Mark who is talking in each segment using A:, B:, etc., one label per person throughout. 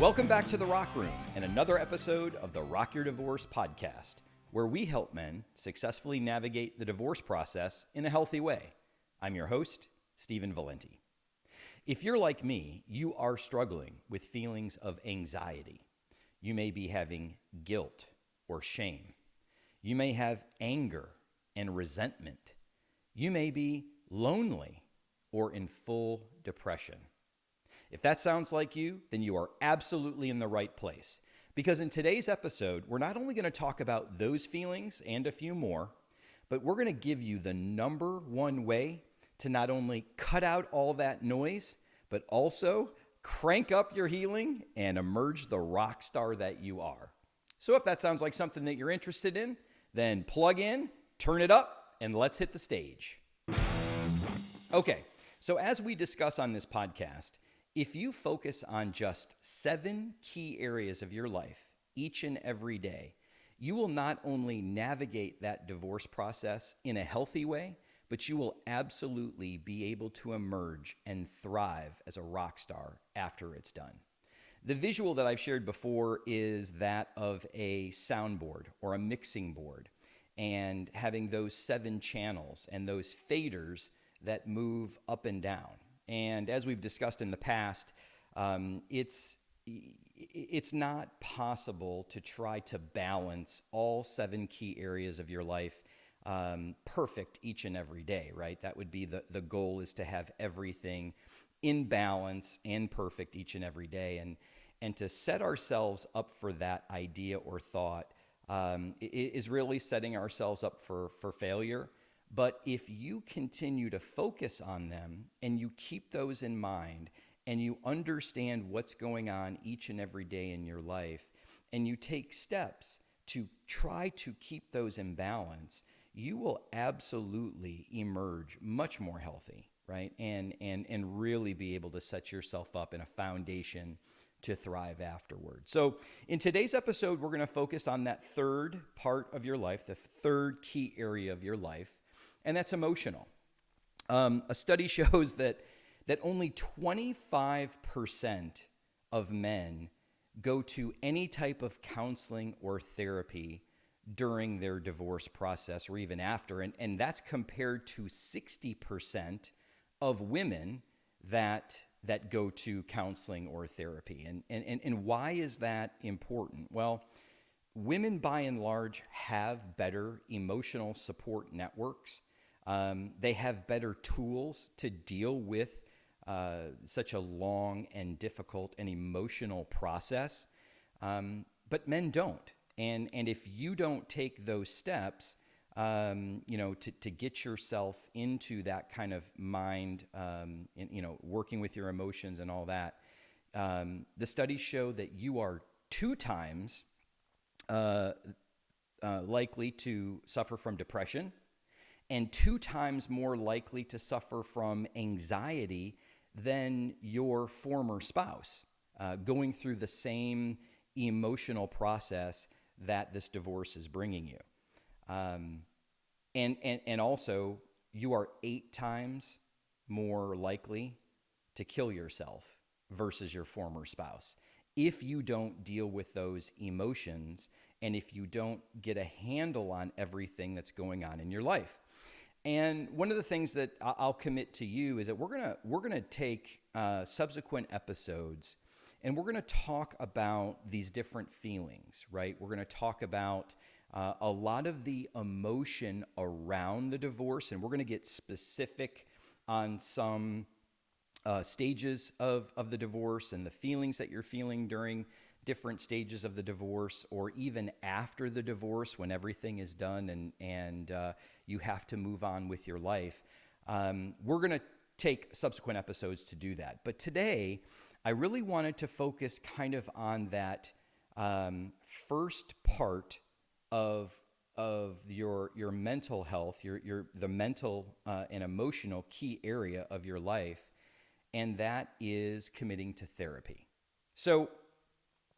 A: Welcome back to The Rock Room and another episode of the Rock Your Divorce podcast, where we help men successfully navigate the divorce process in a healthy way. I'm your host, Stephen Valente. If you're like me, you are struggling with feelings of anxiety. You may be having guilt or shame. You may have anger and resentment. You may be lonely or in full depression. If that sounds like you, then you are absolutely in the right place. Because in today's episode, we're not only going to talk about those feelings and a few more, but we're going to give you the number one way to not only cut out all that noise, but also crank up your healing and emerge the rock star that you are. So if that sounds like something that you're interested in, then plug in, turn it up, and let's hit the stage. Okay, so as we discuss on this podcast, if you focus on just 7 key areas of your life each and every day, you will not only navigate that divorce process in a healthy way, but you will absolutely be able to emerge and thrive as a rock star after it's done. The visual that I've shared before is that of a soundboard or a mixing board and having those 7 channels and those faders that move up and down. And as we've discussed in the past, it's not possible to try to balance all 7 key areas of your life perfect each and every day, right? That would be the goal, is to have everything in balance and perfect each and every day. And to set ourselves up for that idea or thought is really setting ourselves up for failure. But if you continue to focus on them and you keep those in mind and you understand what's going on each and every day in your life and you take steps to try to keep those in balance, you will absolutely emerge much more healthy, right? And really be able to set yourself up in a foundation to thrive afterward. So in today's episode, we're going to focus on that third part of your life, the third key area of your life, and that's emotional. A study shows that only 25% of men go to any type of counseling or therapy during their divorce process or even after, and that's compared to 60% of women that go to counseling or therapy. And why is that important? Well, women by and large have better emotional support networks. They have better tools to deal with such a long and difficult and emotional process, but men don't. And if you don't take those steps, to get yourself into that kind of mind, working with your emotions and all that, the studies show that you are 2 times likely to suffer from depression and 2 times more likely to suffer from anxiety than your former spouse, going through the same emotional process that this divorce is bringing you. And also, you are 8 times more likely to kill yourself versus your former spouse if you don't deal with those emotions and if you don't get a handle on everything that's going on in your life. And one of the things that I'll commit to you is that we're gonna take subsequent episodes and we're gonna talk about these different feelings, right? We're gonna talk about a lot of the emotion around the divorce, and we're gonna get specific on some stages of the divorce and the feelings that you're feeling during different stages of the divorce, or even after the divorce when everything is done and you have to move on with your life. We're going to take subsequent episodes to do that. But today, I really wanted to focus kind of on that first part of your mental health, the mental and emotional key area of your life, and that is committing to therapy. So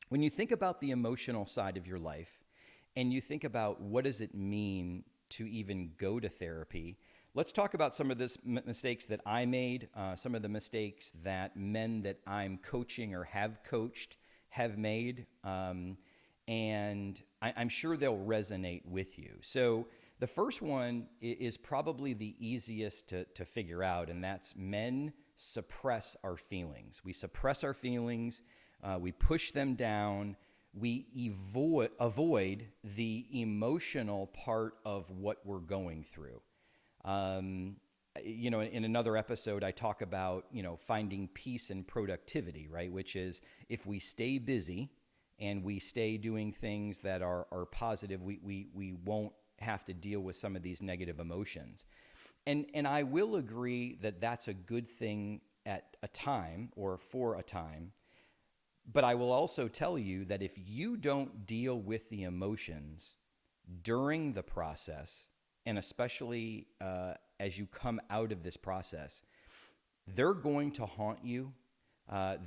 A: when you think about the emotional side of your life and you think about what does it mean to even go to therapy, let's talk about some of the mistakes that I made, some of the mistakes that men that I'm coaching or have coached have made, and I'm sure they'll resonate with you. So the first one is probably the easiest to figure out, and that's men suppress our feelings. We suppress our feelings, we push them down, we avoid the emotional part of what we're going through. In another episode, I talk about, finding peace and productivity, right? Which is if we stay busy and we stay doing things that are positive, we won't have to deal with some of these negative emotions. And I will agree that that's a good thing at a time or for a time. But I will also tell you that if you don't deal with the emotions during the process, and especially as you come out of this process, they're going to haunt you.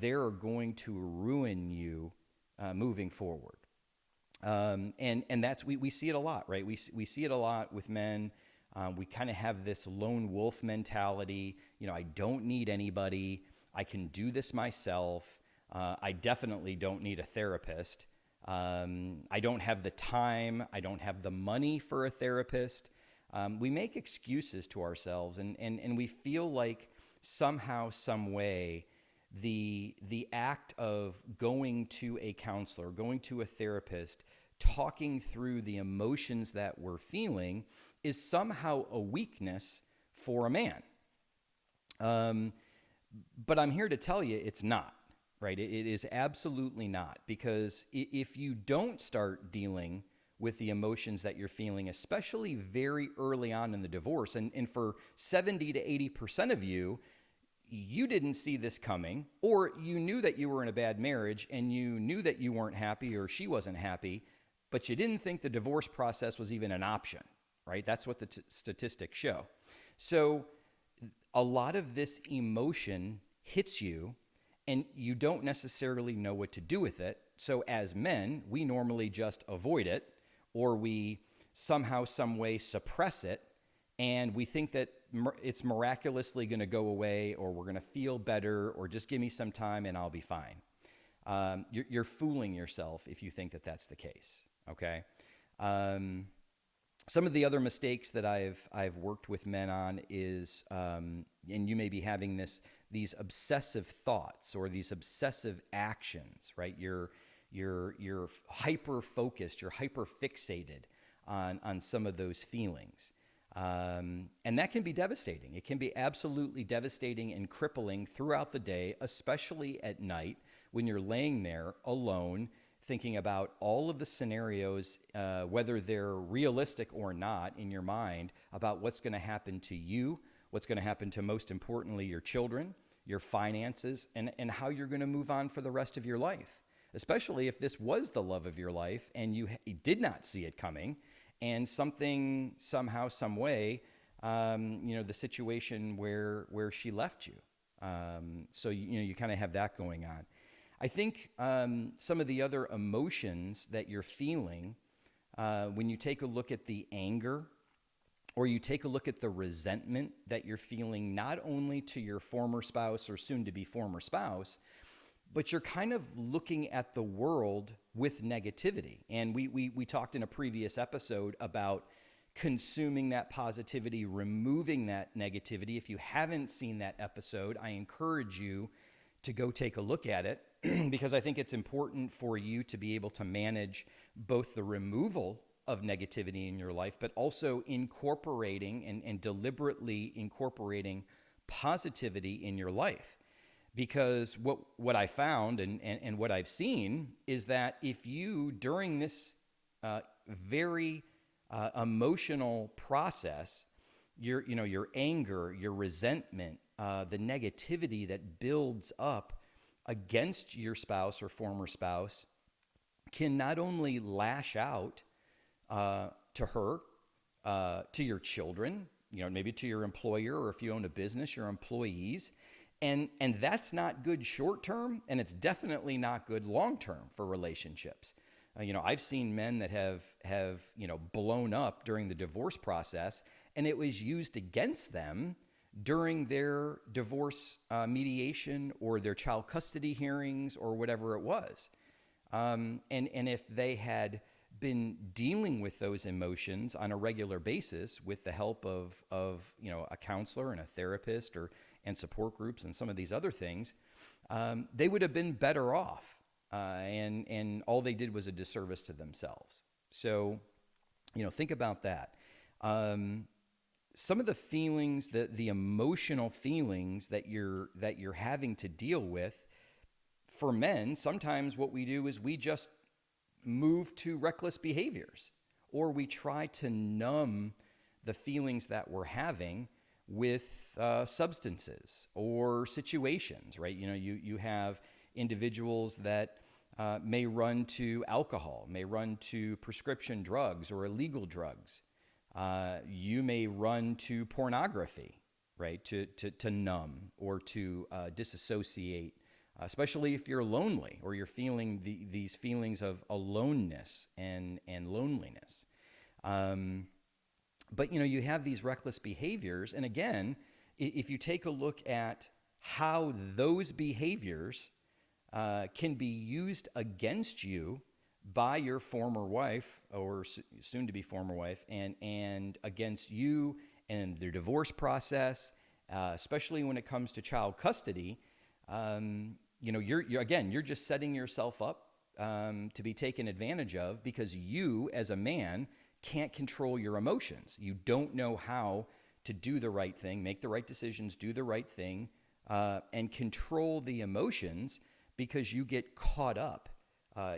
A: They're going to ruin you moving forward. And that's we see it a lot, right? We see it a lot with men. We kind of have this lone wolf mentality. I don't need anybody. I can do this myself. I definitely don't need a therapist. I don't have the time. I don't have the money for a therapist. We make excuses to ourselves, and we feel like somehow, some way, the act of going to a counselor, going to a therapist, talking through the emotions that we're feeling is somehow a weakness for a man. But I'm here to tell you it's not, right? It is absolutely not, because if you don't start dealing with the emotions that you're feeling, especially very early on in the divorce, and for 70 to 80% of you, you didn't see this coming, or you knew that you were in a bad marriage and you knew that you weren't happy or she wasn't happy, but you didn't think the divorce process was even an option, right? That's what the statistics show. So a lot of this emotion hits you and you don't necessarily know what to do with it. So as men, we normally just avoid it, or we somehow, some way suppress it, and we think that it's miraculously going to go away, or we're going to feel better, or just give me some time and I'll be fine. You're fooling yourself if you think that that's the case, okay? Some of the other mistakes that I've worked with men on is, and you may be having these obsessive thoughts or these obsessive actions, right? You're hyper focused, you're hyper fixated on some of those feelings. And that can be devastating. It can be absolutely devastating and crippling throughout the day, especially at night when you're laying there alone, thinking about all of the scenarios, whether they're realistic or not in your mind, about what's going to happen to you, what's going to happen to, most importantly, your children, your finances, and how you're going to move on for the rest of your life, especially if this was the love of your life and you did not see it coming. And something, somehow, some way, the situation where she left you. So, you kind of have that going on. I think some of the other emotions that you're feeling, when you take a look at the anger, or you take a look at the resentment that you're feeling, not only to your former spouse or soon-to-be former spouse, but you're kind of looking at the world with negativity. And we talked in a previous episode about consuming that positivity, removing that negativity. If you haven't seen that episode, I encourage you to go take a look at it, because I think it's important for you to be able to manage both the removal of negativity in your life, but also incorporating and deliberately incorporating positivity in your life. Because what I found and what I've seen is that if you, during this very emotional process, your anger, your resentment, the negativity that builds up against your spouse or former spouse, can not only lash out to her, to your children, maybe to your employer, or if you own a business, your employees. And that's not good short term, and it's definitely not good long term for relationships. I've seen men that have blown up during the divorce process, and it was used against them during their divorce mediation or their child custody hearings or whatever it was. And if they had been dealing with those emotions on a regular basis with the help of a counselor and a therapist and support groups and some of these other things, they would have been better off. And all they did was a disservice to themselves. So, think about that. Some of the feelings, the emotional feelings that you're having to deal with, for men, sometimes what we do is we just move to reckless behaviors, or we try to numb the feelings that we're having with substances or situations, right? You have individuals that may run to alcohol, may run to prescription drugs or illegal drugs. You may run to pornography, right? To numb or to disassociate, especially if you're lonely or you're feeling these feelings of aloneness and loneliness. But you have these reckless behaviors, and again, if you take a look at how those behaviors can be used against you by your former wife or soon-to-be former wife, and against you and their divorce process, especially when it comes to child custody, you're just setting yourself up to be taken advantage of because you, as a man, can't control your emotions. You don't know how to do the right thing, make the right decisions, do the right thing, and control the emotions because you get caught up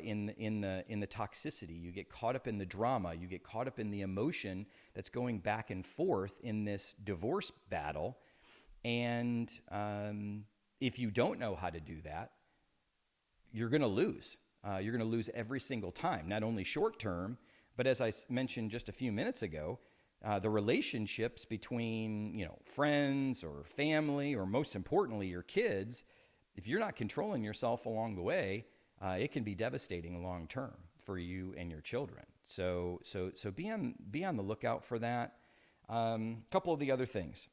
A: in the toxicity. You get caught up in the drama. You get caught up in the emotion that's going back and forth in this divorce battle. And if you don't know how to do that, you're going to lose. You're going to lose every single time, not only short term, but as I mentioned just a few minutes ago, the relationships between friends or family, or most importantly, your kids. If you're not controlling yourself along the way, it can be devastating long term for you and your children. So be on the lookout for that. Couple of the other things.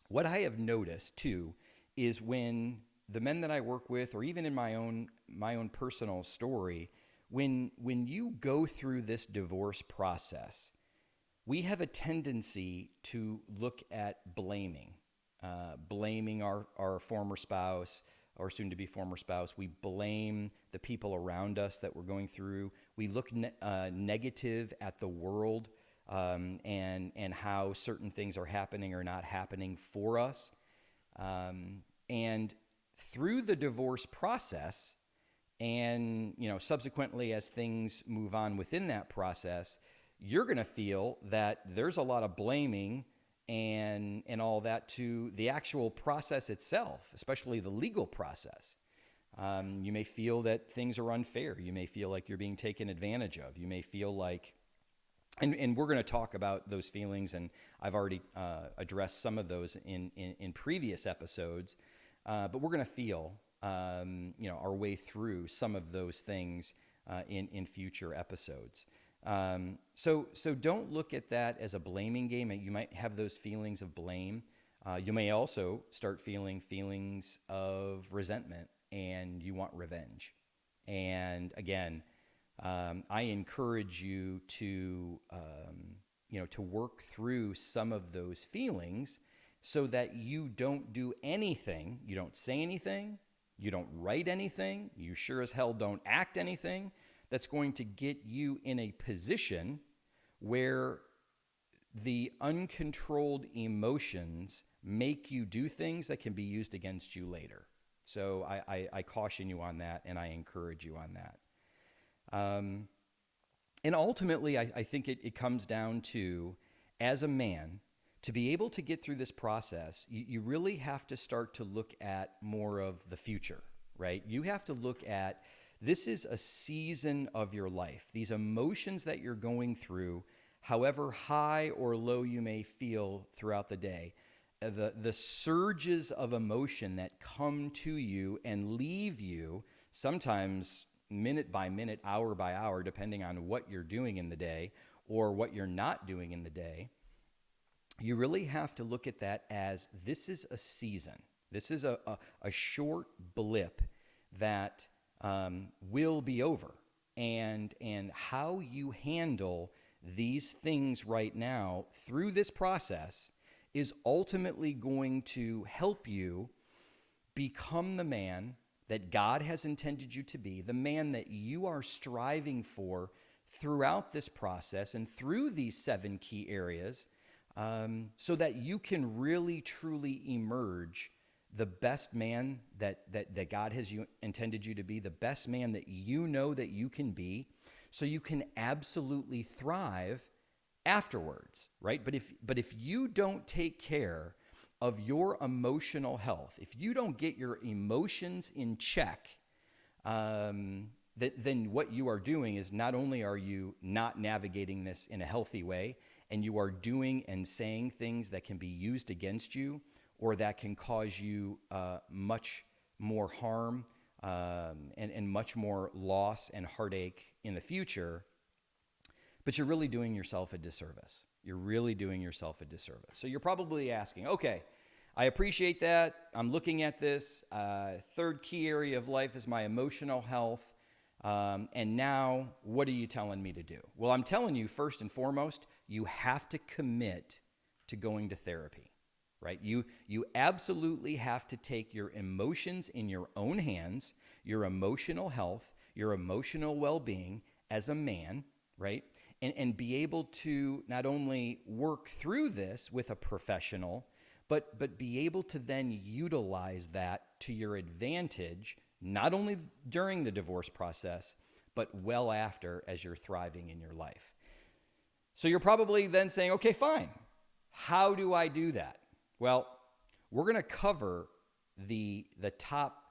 A: What I have noticed too is when the men that I work with, or even in my own personal story, when you go through this divorce process, we have a tendency to look at blaming our former spouse or soon-to-be former spouse. We blame the people around us that we're going through. We look negative at the world and how certain things are happening or not happening for us. And through the divorce process, and subsequently as things move on within that process, you're going to feel that there's a lot of blaming and all that to the actual process itself, especially the legal process. You may feel that things are unfair. You may feel like you're being taken advantage of. You may feel like, and we're going to talk about those feelings, and I've already addressed some of those in previous episodes, but we're going to feel our way through some of those things in future episodes. So don't look at that as a blaming game. You might have those feelings of blame. You may also start feeling feelings of resentment and you want revenge. And again, I encourage you to work through some of those feelings so that you don't do anything. You don't say anything. You don't write anything. You sure as hell don't act anything that's going to get you in a position where the uncontrolled emotions make you do things that can be used against you later. So I caution you on that, and I encourage you on that. And ultimately, I think it comes down to, as a man, to be able to get through this process, you really have to start to look at more of the future, right? You have to look at, this is a season of your life. These emotions that you're going through, however high or low you may feel throughout the day, the surges of emotion that come to you and leave you, sometimes minute by minute, hour by hour, depending on what you're doing in the day or what you're not doing in the day, you really have to look at that as this is a season. This is a short blip that will be over. And how you handle these things right now through this process is ultimately going to help you become the man that God has intended you to be, the man that you are striving for throughout this process and through these 7 key areas, so that you can really, truly emerge the best man that God has intended you to be, the best man that you know that you can be, so you can absolutely thrive afterwards, right? But if you don't take care of your emotional health, if you don't get your emotions in check, then what you are doing is not only are you not navigating this in a healthy way, and you are doing and saying things that can be used against you or that can cause you much more harm and much more loss and heartache in the future, but you're really doing yourself a disservice. You're really doing yourself a disservice. So you're probably asking, okay, I appreciate that. I'm looking at this. Third key area of life is my emotional health. And now, what are you telling me to do? Well, I'm telling you, first and foremost, you have to commit to going to therapy, right? You absolutely have to take your emotions in your own hands, your emotional health, your emotional well-being as a man, right? And be able to not only work through this with a professional, but be able to then utilize that to your advantage, not only during the divorce process, but well after, as you're thriving in your life. So you're probably then saying, okay, fine. How do I do that? Well, we're going to cover the top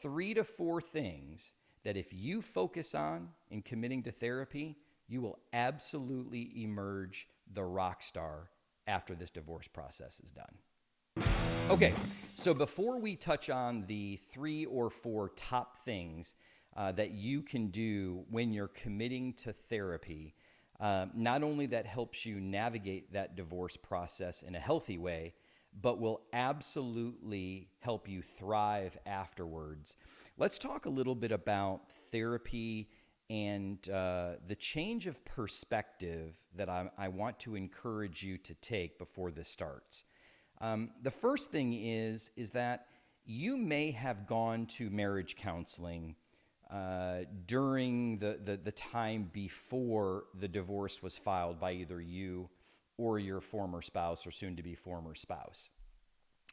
A: 3 to 4 things that if you focus on in committing to therapy, you will absolutely emerge the rock star after this divorce process is done. Okay, so before we touch on the 3 or 4 top things that you can do when you're committing to therapy, not only that helps you navigate that divorce process in a healthy way, but will absolutely help you thrive afterwards. Let's talk a little bit about therapy and the change of perspective that I want to encourage you to take before this starts. The first thing is that you may have gone to marriage counseling during the time before the divorce was filed by either you or your former spouse or soon-to-be former spouse.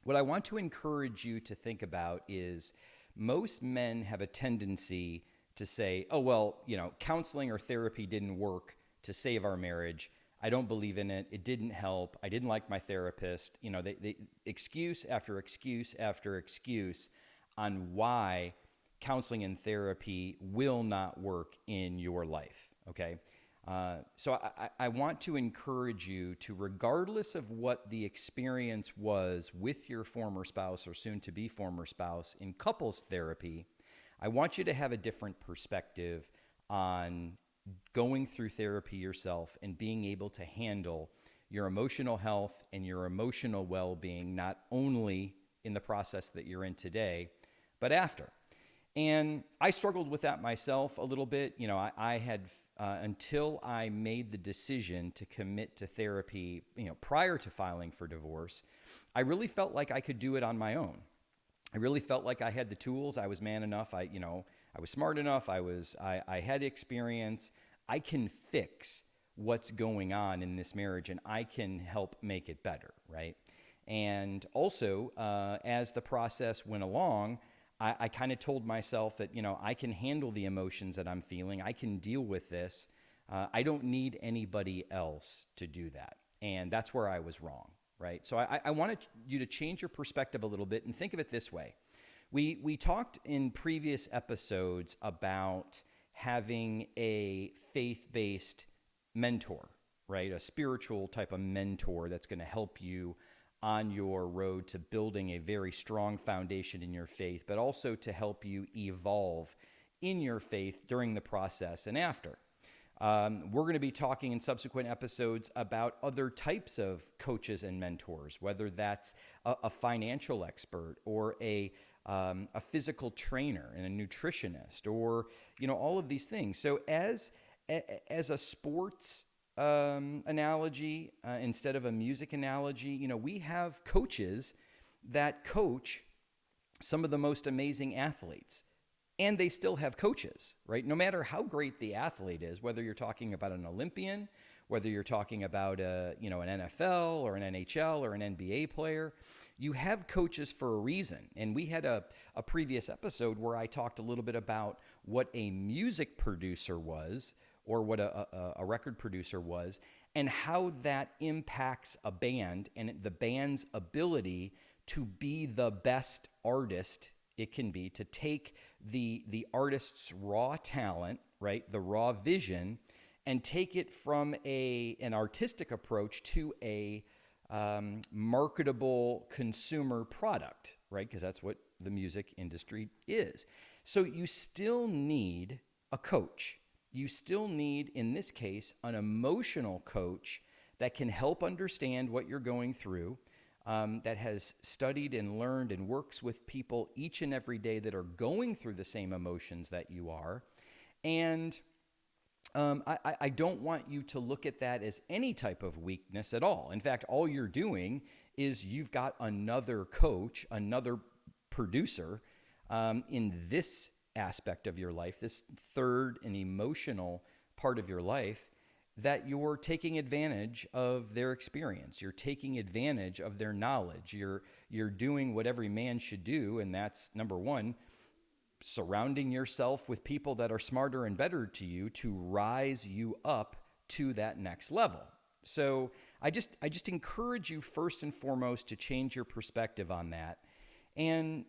A: What I want to encourage you to think about is most men have a tendency to say, oh, well, counseling or therapy didn't work to save our marriage. I don't believe in it. It didn't help. I didn't like my therapist. They excuse after excuse after excuse on why counseling and therapy will not work in your life, okay? So I want to encourage you to, regardless of what the experience was with your former spouse or soon-to-be former spouse in couples therapy, I want you to have a different perspective on going through therapy yourself and being able to handle your emotional health and your emotional well-being, not only in the process that you're in today, but after. And I struggled with that myself a little bit. I had, until I made the decision to commit to therapy, prior to filing for divorce, I really felt like I could do it on my own. I really felt like I had the tools. I was man enough. I was smart enough. I had experience. I can fix what's going on in this marriage, and I can help make it better, right? And also, as the process went along, I kind of told myself that, I can handle the emotions that I'm feeling. I can deal with this. I don't need anybody else to do that. And that's where I was wrong, right? So I wanted you to change your perspective a little bit and think of it this way. We talked in previous episodes about having a faith-based mentor, right? A spiritual type of mentor that's going to help you on your road to building a very strong foundation in your faith, but also to help you evolve in your faith during the process and after. We're going to be talking in subsequent episodes about other types of coaches and mentors, whether that's a financial expert or a a physical trainer and a nutritionist, or all of these things. So as a sports analogy, instead of a music analogy, we have coaches that coach some of the most amazing athletes, and they still have coaches, right? No matter how great the athlete is, whether you're talking about an Olympian, whether you're talking about an NFL or an NHL or an NBA player, you have coaches for a reason. And we had a previous episode where I talked a little bit about what a music producer was, or what a record producer was, and how that impacts a band and the band's ability to be the best artist it can be, to take the artist's raw talent, right, the raw vision, and take it from an artistic approach to a marketable consumer product, right? Because that's what the music industry is. So you still need a coach. You still need, in this case, an emotional coach that can help understand what you're going through, that has studied and learned and works with people each and every day that are going through the same emotions that you are. And I don't want you to look at that as any type of weakness at all. In fact, all you're doing is you've got another coach, another producer in this aspect of your life, this third and emotional part of your life, that you're taking advantage of their experience. You're taking advantage of their knowledge. You're doing what every man should do, and that's, number one, surrounding yourself with people that are smarter and better to you to rise you up to that next level. So I just encourage you first and foremost to change your perspective on that, and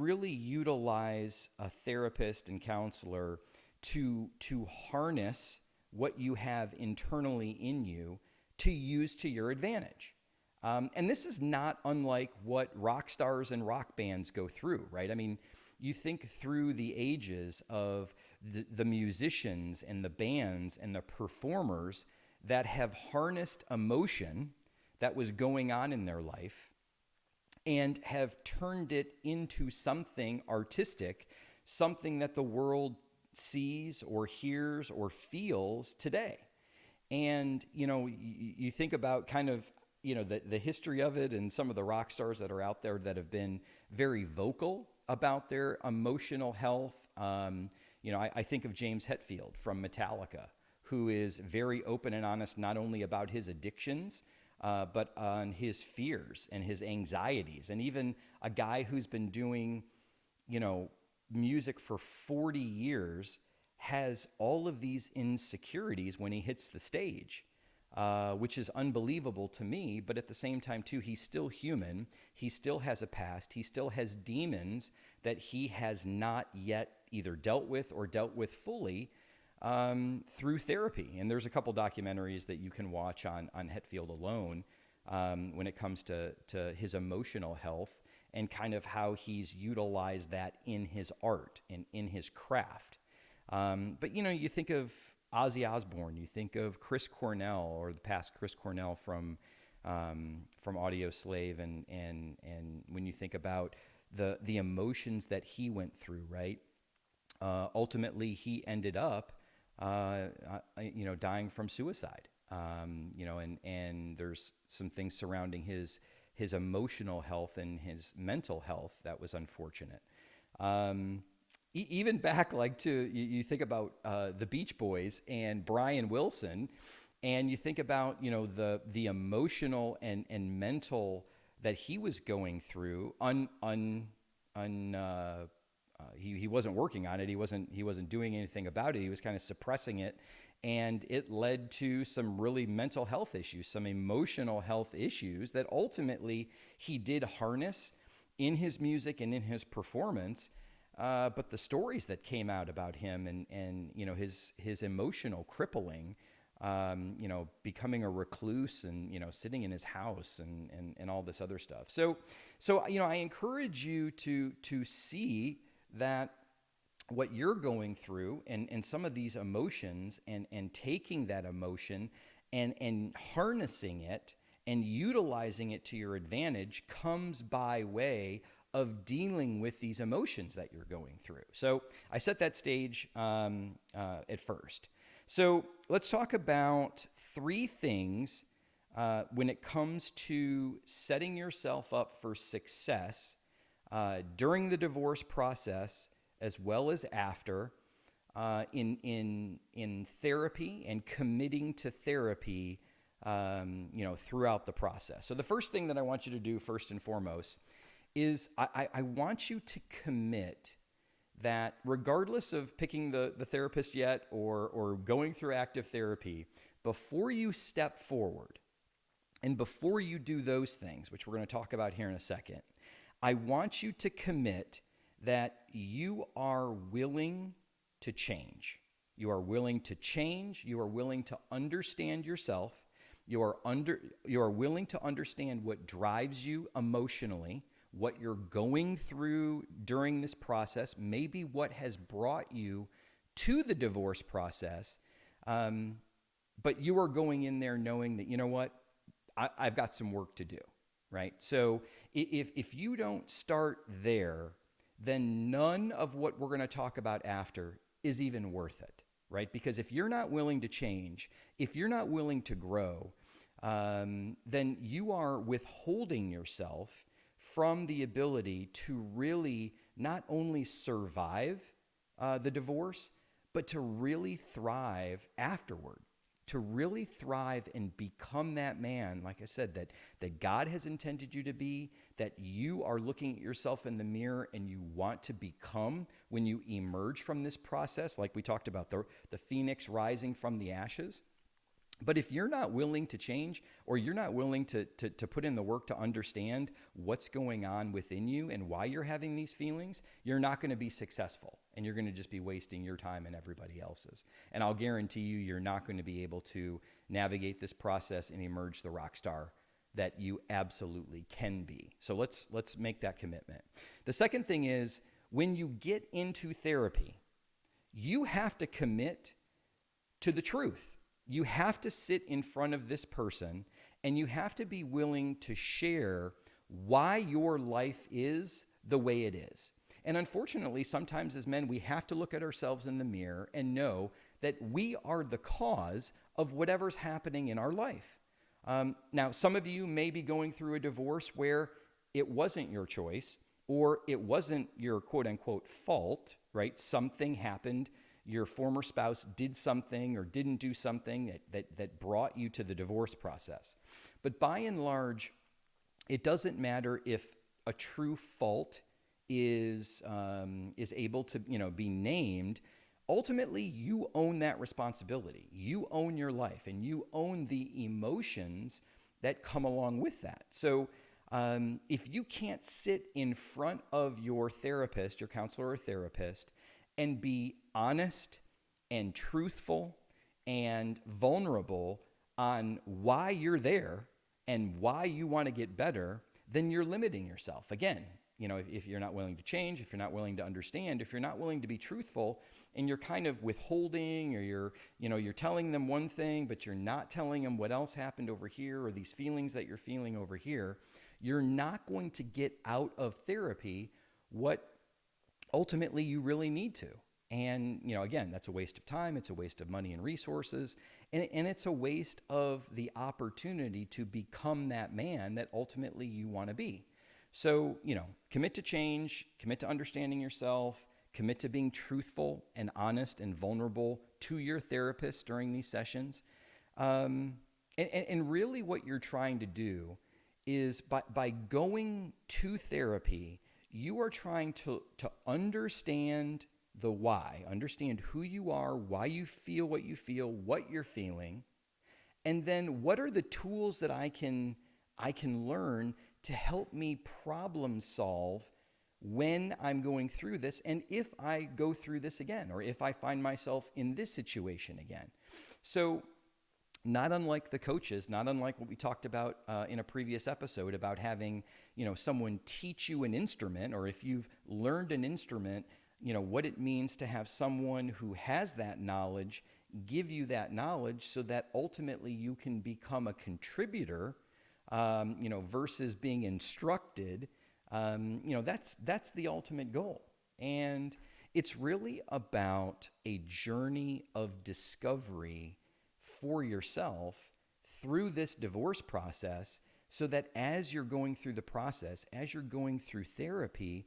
A: really utilize a therapist and counselor to harness what you have internally in you to use to your advantage. And this is not unlike what rock stars and rock bands go through, right? I mean, you think through the ages of the musicians and the bands and the performers that have harnessed emotion that was going on in their life and have turned it into something artistic, something that the world sees or hears or feels today. And, you think about kind of, the history of it, and some of the rock stars that are out there that have been very vocal about their emotional health. I think of James Hetfield from Metallica, who is very open and honest, not only about his addictions, but on his fears and his anxieties. And even a guy who's been doing, music for 40 years has all of these insecurities when he hits the stage, which is unbelievable to me. But at the same time, too, he's still human. He still has a past. He still has demons that he has not yet either dealt with or dealt with fully through therapy. And there's a couple documentaries that you can watch on Hetfield alone when it comes to his emotional health, and kind of how he's utilized that in his art and in his craft. But, you think of Ozzy Osbourne, you think of Chris Cornell, or the past Chris Cornell from Audio Slave, and when you think about the emotions that he went through, right? Ultimately, he ended up, dying from suicide. And there's some things surrounding his emotional health and his mental health that was unfortunate. Even back you think about the Beach Boys and Brian Wilson, and you think about the emotional and mental that he was going through. He wasn't working on it. He wasn't doing anything about it. He was kind of suppressing it, and it led to some really mental health issues, some emotional health issues that ultimately he did harness in his music and in his performance. But the stories that came out about him and his emotional crippling, becoming a recluse and, sitting in his house and all this other stuff. So I encourage you to see that what you're going through and some of these emotions and taking that emotion and harnessing it and utilizing it to your advantage comes by way of dealing with these emotions that you're going through. So I set that stage at first. So let's talk about 3 things when it comes to setting yourself up for success during the divorce process as well as after in therapy and committing to therapy throughout the process. So the first thing that I want you to do first and foremost is I want you to commit that regardless of picking the therapist yet or going through active therapy, before you step forward and before you do those things, which we're going to talk about here in a second, I want you to commit that you are willing to change. You are willing to change. You are willing to understand yourself. You are willing to understand what drives you emotionally, what you're going through during this process, maybe what has brought you to the divorce process. But you are going in there knowing that, you know what, I've got some work to do, right? So if you don't start there, then none of what we're going to talk about after is even worth it, right? Because if you're not willing to change, if you're not willing to grow, then you are withholding yourself from the ability to really not only survive the divorce, but to really thrive afterward, to really thrive and become that man, like I said, that God has intended you to be, that you are looking at yourself in the mirror and you want to become when you emerge from this process, like we talked about, the phoenix rising from the ashes. But if you're not willing to change, or you're not willing to put in the work to understand what's going on within you and why you're having these feelings, you're not going to be successful, and you're going to just be wasting your time and everybody else's. And I'll guarantee you're not going to be able to navigate this process and emerge the rock star that you absolutely can be. So let's make that commitment. The second thing is, when you get into therapy, you have to commit to the truth. You have to sit in front of this person and you have to be willing to share why your life is the way it is. And unfortunately, sometimes as men, we have to look at ourselves in the mirror and know that we are the cause of whatever's happening in our life. Now, some of you may be going through a divorce where it wasn't your choice or it wasn't your quote unquote fault, right? Something happened. Your former spouse did something or didn't do something that brought you to the divorce process. But by and large, it doesn't matter if a true fault is able to be named. Ultimately, you own that responsibility. You own your life and you own the emotions that come along with that. So if you can't sit in front of your therapist, your counselor or therapist, and be honest and truthful and vulnerable on why you're there and why you want to get better, then you're limiting yourself. Again, if you're not willing to change, if you're not willing to understand, if you're not willing to be truthful, and you're kind of withholding, or you're telling them one thing, but you're not telling them what else happened over here, or these feelings that you're feeling over here, you're not going to get out of therapy what ultimately you really need to. And, again, that's a waste of time. It's a waste of money and resources. And it's a waste of the opportunity to become that man that ultimately you want to be. So, commit to change, commit to understanding yourself, commit to being truthful and honest and vulnerable to your therapist during these sessions. And really what you're trying to do is by going to therapy, you are trying to understand the why, understand who you are, why you feel, what you're feeling, and then what are the tools that I can learn to help me problem solve when I'm going through this, and if I go through this again, or if I find myself in this situation again. So not unlike the coaches, not unlike what we talked about in a previous episode about having, someone teach you an instrument, or if you've learned an instrument, what it means to have someone who has that knowledge give you that knowledge so that ultimately you can become a contributor, versus being instructed. That's the ultimate goal. And it's really about a journey of discovery for yourself through this divorce process, so that as you're going through the process, as you're going through therapy,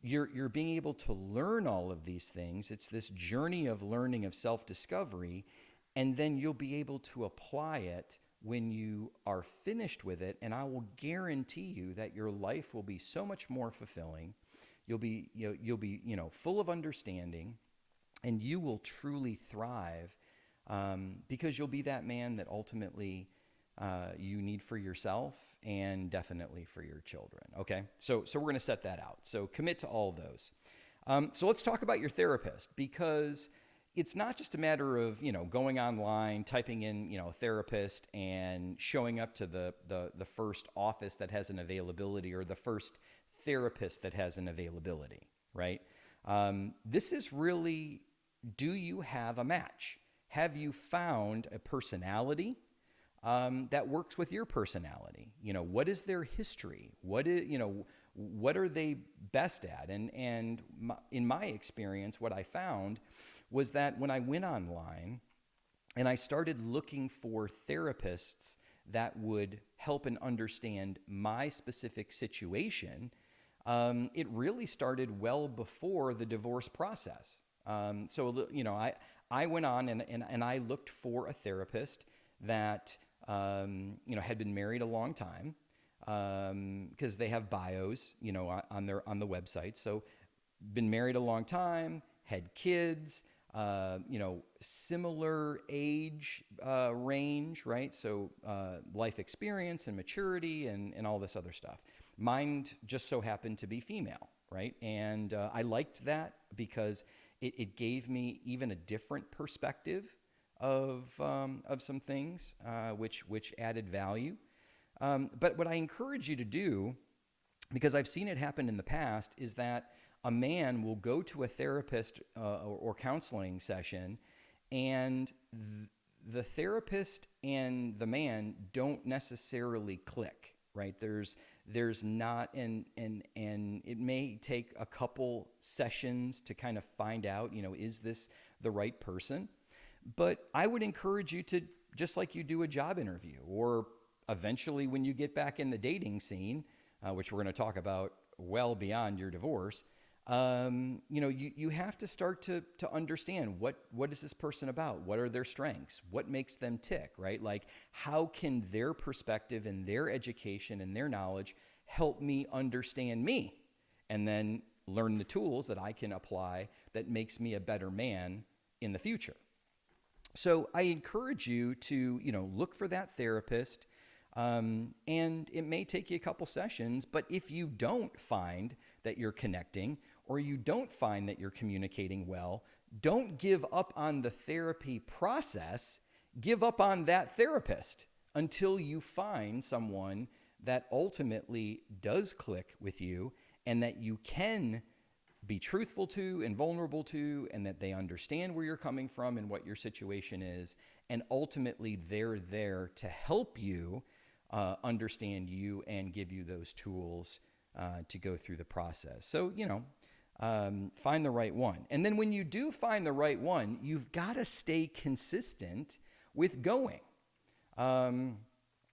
A: you're being able to learn all of these things. It's this journey of learning, of self-discovery, and then you'll be able to apply it when you are finished with it. And I will guarantee you that your life will be so much more fulfilling. You'll be full of understanding, and you will truly thrive, because you'll be that man that ultimately you need for yourself and definitely for your children. Okay, so we're going to set that out. So commit to all of those. So let's talk about your therapist, because it's not just a matter of going online, typing in therapist, and showing up to the first office that has an availability, or the first therapist that has an availability, right? This is really, do you have a match? Have you found a personality that works with your personality? What is their history? What are they best at? And in my experience, what I found was that when I went online and I started looking for therapists that would help and understand my specific situation, it really started well before the divorce process. I went on and I looked for a therapist that had been married a long time, because they have bios on the website. So been married a long time, had kids, similar age range, right? So life experience and maturity and all this other stuff. Mine just so happened to be female, right? And I liked that because it gave me even a different perspective of some things, which added value. But what I encourage you to do, because I've seen it happen in the past, is that a man will go to a therapist or counseling session, and the therapist and the man don't necessarily click, right? There's not, and it may take a couple sessions to kind of find out, is this the right person? But I would encourage you to, just like you do a job interview, or eventually when you get back in the dating scene, which we're going to talk about well beyond your divorce, you have to start to understand what is this person about? What are their strengths? What makes them tick, right? Like, how can their perspective and their education and their knowledge help me understand me? And then learn the tools that I can apply that makes me a better man in the future. So I encourage you to, look for that therapist, and it may take you a couple sessions, but if you don't find that you're connecting, or you don't find that you're communicating well, don't give up on the therapy process. Give up on that therapist until you find someone that ultimately does click with you, and that you can be truthful to and vulnerable to, and that they understand where you're coming from and what your situation is. And ultimately, they're there to help you understand you and give you those tools to go through the process. So, find the right one. And then when you do find the right one, you've got to stay consistent with going.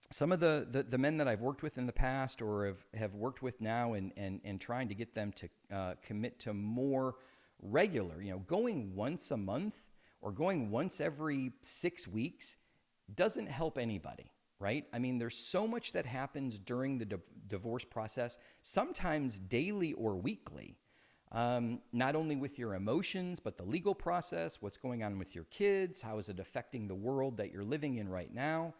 A: Some of the men that I've worked with in the past, or have worked with now, and trying to get them to commit to more regular, going once a month or going once every 6 weeks doesn't help anybody, right? I mean, there's so much that happens during the divorce process, sometimes daily or weekly, not only with your emotions, but the legal process, what's going on with your kids, how is it affecting the world that you're living in right now?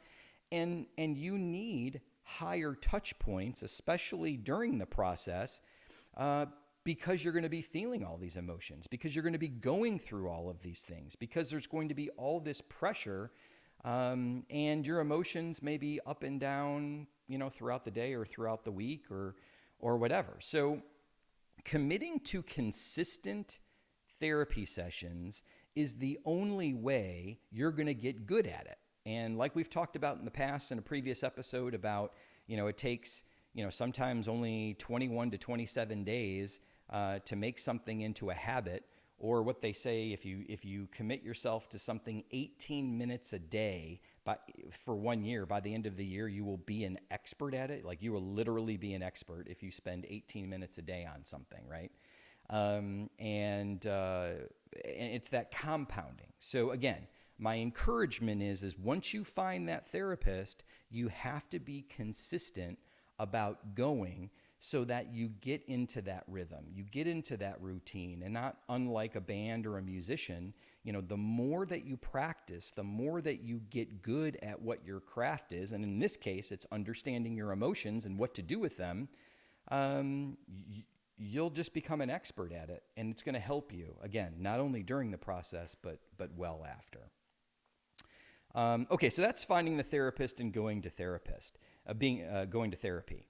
A: And you need higher touch points, especially during the process, because you're going to be feeling all these emotions, because you're going to be going through all of these things, because there's going to be all this pressure, and your emotions may be up and down, throughout the day or throughout the week or whatever. So committing to consistent therapy sessions is the only way you're going to get good at it. And like we've talked about in the past, in a previous episode about, it takes, sometimes only 21 to 27 days to make something into a habit, or what they say, if you commit yourself to something 18 minutes a day for 1 year, by the end of the year, you will be an expert at it. Like, you will literally be an expert if you spend 18 minutes a day on something, right? And it's that compounding. So again, my encouragement is once you find that therapist, you have to be consistent about going, so that you get into that rhythm, you get into that routine. And not unlike a band or a musician, the more that you practice, the more that you get good at what your craft is. And in this case, it's understanding your emotions and what to do with them. You'll just become an expert at it, and it's going to help you, again, not only during the process, but well after. Okay, so that's finding the therapist and going to going to therapy.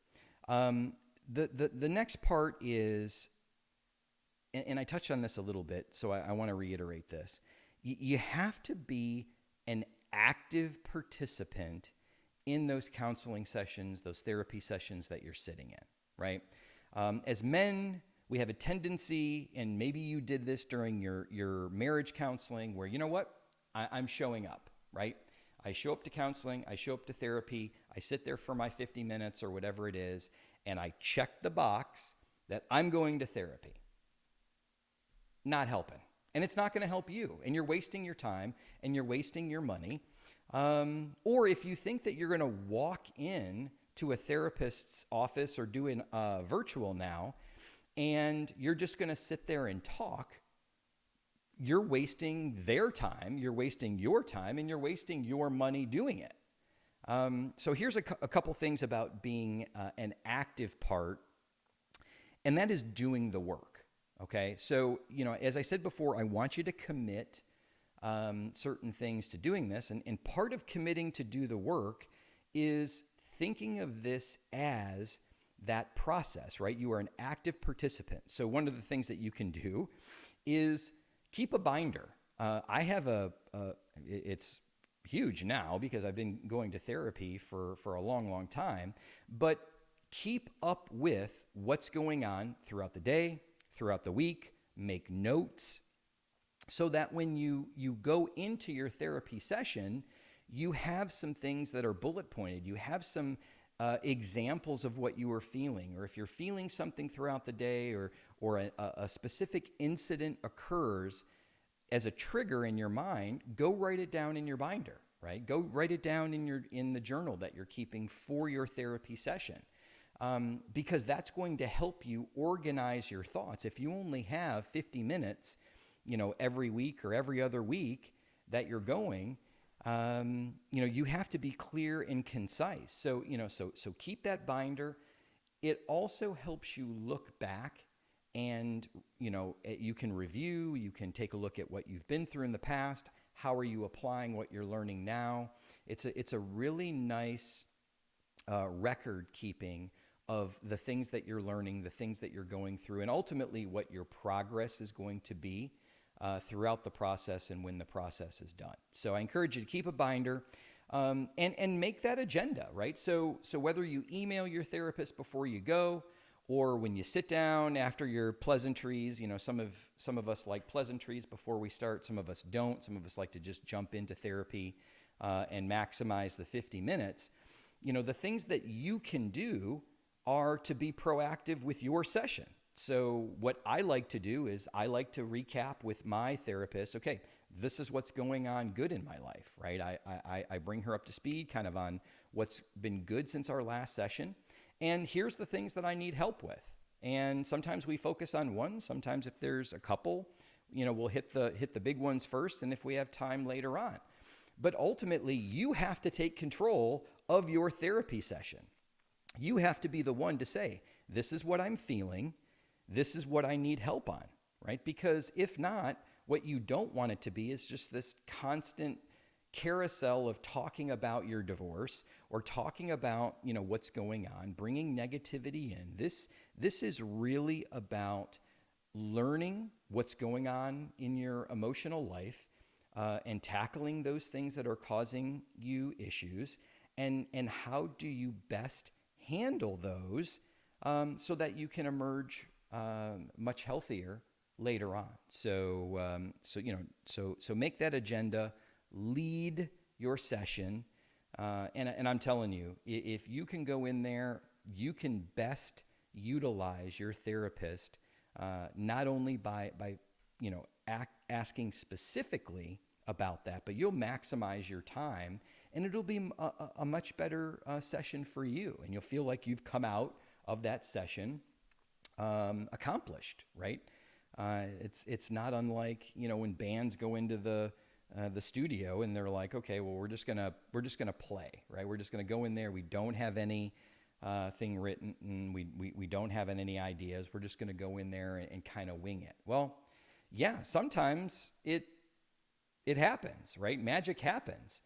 A: The next part is, and I touched on this a little bit, so I want to reiterate this. You have to be an active participant in those counseling sessions, those therapy sessions that you're sitting in, right? As men, we have a tendency, and maybe you did this during your marriage counseling, where, you know what, I'm showing up, right? I show up to counseling, I show up to therapy, I sit there for my 50 minutes or whatever it is, and I check the box that I'm going to therapy. Not helping. And it's not going to help you. And you're wasting your time, and you're wasting your money. Or if you think that you're going to walk in to a therapist's office or do a virtual now, and you're just going to sit there and talk, you're wasting their time, you're wasting your time, and you're wasting your money doing it. So here's a couple things about being an active part, and that is doing the work, okay? So, as I said before, I want you to commit certain things to doing this, and part of committing to do the work is thinking of this as that process, right? You are an active participant. So one of the things that you can do is keep a binder. I have it's huge now because I've been going to therapy for a long, long time, but keep up with what's going on throughout the day, throughout the week, make notes, so that when you go into your therapy session, you have some things that are bullet pointed. You have some examples of what you are feeling, or if you're feeling something throughout the day, or a specific incident occurs as a trigger in your mind, go write it down in your binder, right? Go write it down in the journal that you're keeping for your therapy session, because that's going to help you organize your thoughts. If you only have 50 minutes, every week or every other week that you're going, you have to be clear and concise. So keep that binder. It also helps you look back, and, you can review, you can take a look at what you've been through in the past. How are you applying what you're learning now? It's a really nice record keeping of the things that you're learning, the things that you're going through, and ultimately what your progress is going to be throughout the process and when the process is done. So I encourage you to keep a binder and make that agenda, right? So whether you email your therapist before you go, or when you sit down after your pleasantries, some of us like pleasantries before we start, some of us don't. Some of us like to just jump into therapy and maximize the 50 minutes. The things that you can do are to be proactive with your session. So what I like to do is I like to recap with my therapist, okay, this is what's going on good in my life, right? I bring her up to speed kind of on what's been good since our last session. And here's the things that I need help with. And sometimes we focus on one. Sometimes if there's a couple, we'll hit the big ones first, and if we have time later on. But ultimately, you have to take control of your therapy session. You have to be the one to say, this is what I'm feeling. This is what I need help on, right? Because if not, what you don't want it to be is just this constant carousel of talking about your divorce or talking about, what's going on, bringing negativity in. This is really about learning what's going on in your emotional life and tackling those things that are causing you issues, and how do you best handle those so that you can emerge much healthier later on. So make that agenda, lead your session, and I'm telling you, if you can go in there, you can best utilize your therapist not only by asking specifically about that, but you'll maximize your time, and it'll be a much better session for you, and you'll feel like you've come out of that session accomplished, right? It's not unlike when bands go into the studio and they're like, okay, well, we're just gonna play, right? We're just gonna go in there. We don't have any thing written, and we don't have any ideas. We're just gonna go in there and kind of wing it. Well, yeah, sometimes it happens, right? Magic happens,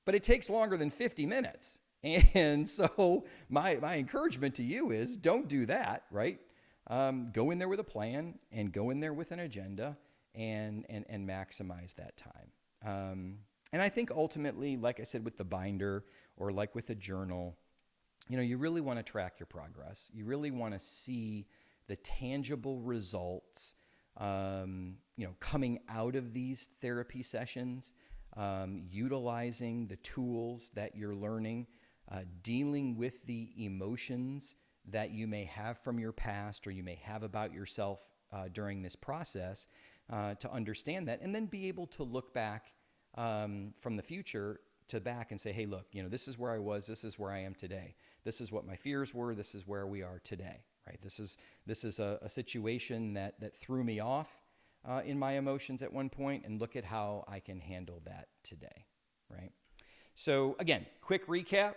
A: but it takes longer than 50 minutes. And so my encouragement to you is don't do that, right? Go in there with a plan and go in there with an agenda and maximize that time. And I think ultimately, like I said, with the binder or like with a journal, you really want to track your progress. You really want to see the tangible results, coming out of these therapy sessions, utilizing the tools that you're learning, dealing with the emotions that you may have from your past or you may have about yourself during this process, to understand that, and then be able to look back from the future to back and say, hey, look, this is where I was, this is where I am today. This is what my fears were, this is where we are today, right? This is a situation that threw me off in my emotions at one point, and look at how I can handle that today, right? So again, quick recap.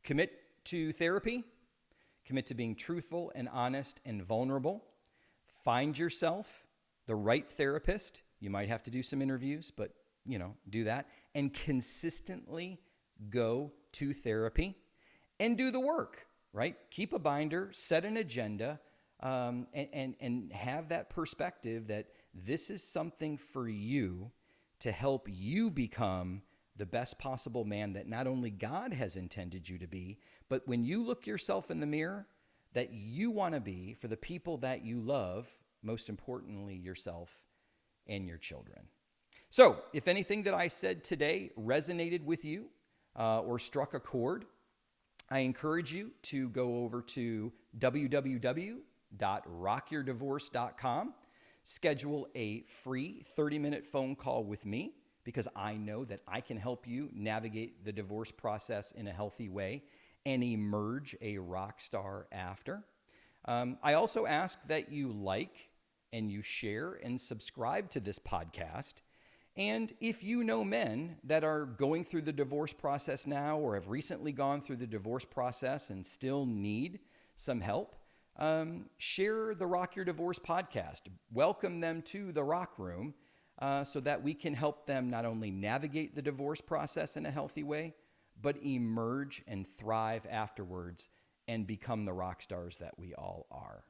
A: Commit to therapy, commit to being truthful and honest and vulnerable. Find yourself the right therapist. You might have to do some interviews, but do that. And consistently go to therapy and do the work, right? Keep a binder, set an agenda, and have that perspective that this is something for you to help you become the best possible man that not only God has intended you to be, but when you look yourself in the mirror, that you want to be for the people that you love, most importantly, yourself and your children. So if anything that I said today resonated with you or struck a chord, I encourage you to go over to www.rockyourdivorce.com, schedule a free 30-minute phone call with me, because I know that I can help you navigate the divorce process in a healthy way and emerge a rock star after. I also ask that you like and you share and subscribe to this podcast. And if you know men that are going through the divorce process now or have recently gone through the divorce process and still need some help, share the Rock Your Divorce podcast. Welcome them to the Rock Room so that we can help them not only navigate the divorce process in a healthy way, but emerge and thrive afterwards and become the rock stars that we all are.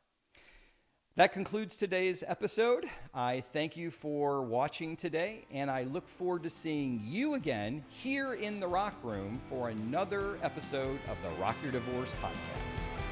A: That concludes today's episode. I thank you for watching today, and I look forward to seeing you again here in the Rock Room for another episode of the Rock Your Divorce podcast.